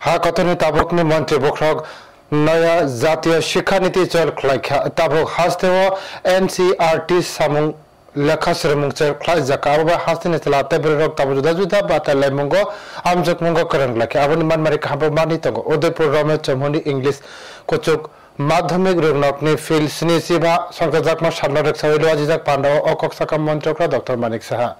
हा कथनी ताबुकनि मंत्री बख्रक नया जातीय शिक्षा नीति चल खलाइखा ताबुक हास्ते एनसीईआरटी सामुं लेखा सरमुं चल खलाइ जाकाबा हास्ते ने चला तेब्रक ताबु जुदा जुदा बाताले मंगो आमजक मंगो करंग लाखे आबनि मानमारि खाबो मानि तंगो उदयपुर रमेश चमहनि इंग्लिश कोचुक माध्यमिक रोगनकनि फिल स्नि सिबा संकजाकमा सामनरक सावैलो आजिजाक पांडाव अकक साका मंत्रकरा डॉक्टर मानिक साहा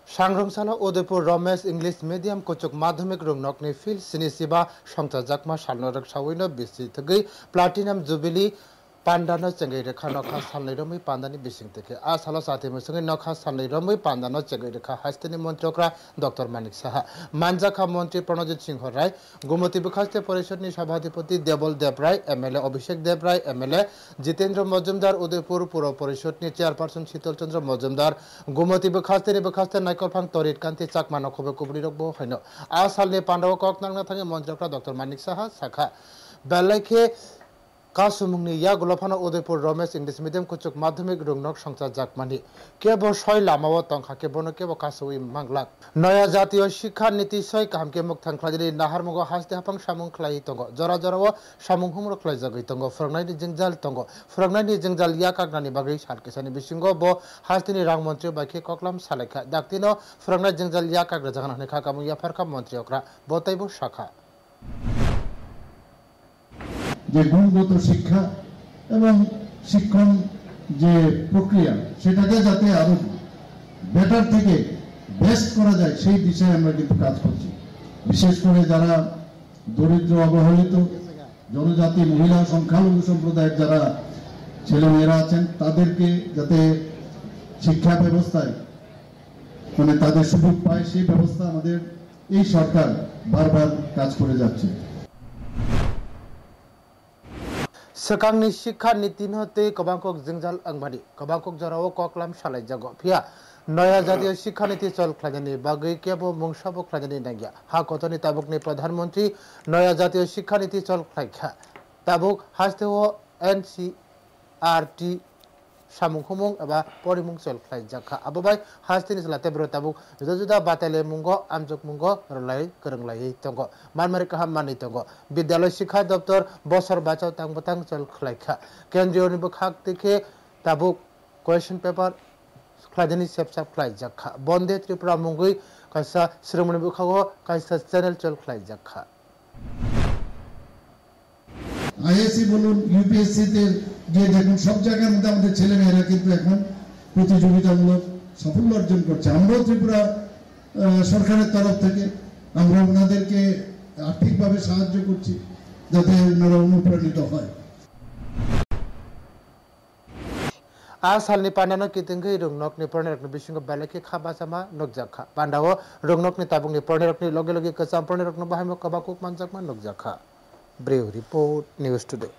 सांग्रंसाला उदयपुर रमेश इंग्लिश मीडियम कोचुक माध्यमिक रोगनकनि फिल स्नि सिबा संकजाकमा सामनरक सावैलो बिसि थगै प्लाटिनम जुबिली पांडानो चंगै रेखा नखा सालनै रमै पांडानि बिसिं तेखे आ सालो साथे मसंगै नखा सालनै रमै पांडानो चंगै रेखा हास्तेनि मंत्रकरा डॉक्टर मानिक साहा मानजाखा मंत्री प्रणजित सिंह राय गुमती बखास्ते परिषदनि सभाधिपति देवल देवराय एमएलए अभिषेक देवराय एमएलए जितेंद्र मजुमदार उदयपुर पुर परिषदनि चेयरपार्सन शीतल चंद्र मजुमदार गुमती बखास्ते नायकलफां तरित कांति चाकमा नखबे कुबरिरकबो हैनो आ सालनि पांडाव कक नांना थाङै मंत्रकरा डॉक्टर मानिक साहा साखा बेलाइखे कासुमुंनि या गुलाफाना उदयपुर रमेश इंग्लिश मीडियम कुचुक माध्यमिक रोगनक संसा जाकमानि केबो सय लामाव तंखा केबोनो केबो कासुई मांगलाक नया जातीय शिक्षा नीति सय काम के मुख थांख्लाजि नाहारमुग हास्ते हाफां सामुं खलाइ तंगो जरा जराव सामुं हुमरो खलाइ जगै तंगो फरंनायनि जिंजाल तंगो फरंनायनि जिंजाल या कागनानि बागै सारकेसानि बिसिंगो बो हास्तेनि रां मंत्री बाइखे ककलाम सालायखा दाक्तिनो फरंनाय जिंजाल या काग्रा जागान हने खाकामु या फरका मंत्री अक्रा बतैबो शाखा যে গুণগত শিক্ষা এবং শিক্ষণ যে প্রক্রিয়া সেটাকে যাতে আরো বেটার থেকে বেস্ট করা যায় সেই দিশায় আমরা কিন্তু কাজ করছি বিশেষ করে যারা দরিদ্র অবহেলিত জনজাতি মহিলা সংখ্যালঘু সম্প্রদায়ের যারা ছেলেমেয়েরা আছেন তাদেরকে যাতে শিক্ষা ব্যবস্থায় মানে তাদের সুযোগ পায় সেই ব্যবস্থা আমাদের এই সরকার বারবার কাজ করে যাচ্ছে सकांगनि शिक्षा नीति हते कबांकक जिंजाल अंगमानि कबांकक जराव ककलाम सालाय जागो फिया नया जातीय शिक्षा नीति चल खलाजनि बागै केबो मुंसाबो खलाजनि नागिया हा कतनि ताबुकनि प्रधानमंत्री नया जातीय शिक्षा नीति चल खलाइखा ताबुक हास्तेव एनसीईआरटी सामुखुमुं एबा परिमुं चल खलाइ जाखा आबोबाय हास्तेनि सलाते ब्रो ताबुक जुदा जुदा बाताले मुंगो आमजक मुंगो रलाय करंलायै तंगो मानमारि काहा मानि तंगो विद्यालय शिक्षा दप्तर बसर बाचाव तांबतां चल खलाइखा केंद्रीय निबखाक देखे ताबुक क्वेश्चन पेपर खलाजनि सेपसाप खलाइ जाखा बंदे त्रिपुरा मुंगै कायसा श्रमनि बखागो कायसा चैनल चल खलाइ जाखा আইএসসি বলুন ইউপিএসসি তে যে দেখুন সব জায়গার মধ্যে আমাদের ছেলেমেয়েরা কিন্তু এখন প্রতিযোগিতামূলক সাফল্য অর্জন করছে আমরাও ত্রিপুরা সরকারের তরফ থেকে আমরা ওনাদেরকে আর্থিকভাবে সাহায্য করছি যাতে ওনারা অনুপ্রাণিত হয় आसालनि पांडानो कितिंगै रोंनकनि पर्नेरकनि बिसिंगो बेलेखे खाबासामा नगजाखा पांडाव रोंनकनि ताबुंनि पर्नेरकनि लगे लगे कचाम पर्नेरकनि बाहायमो कबाकुक मानजाकमा नगजाखा ब्रेव रिपोर्ट न्यूज टुडे।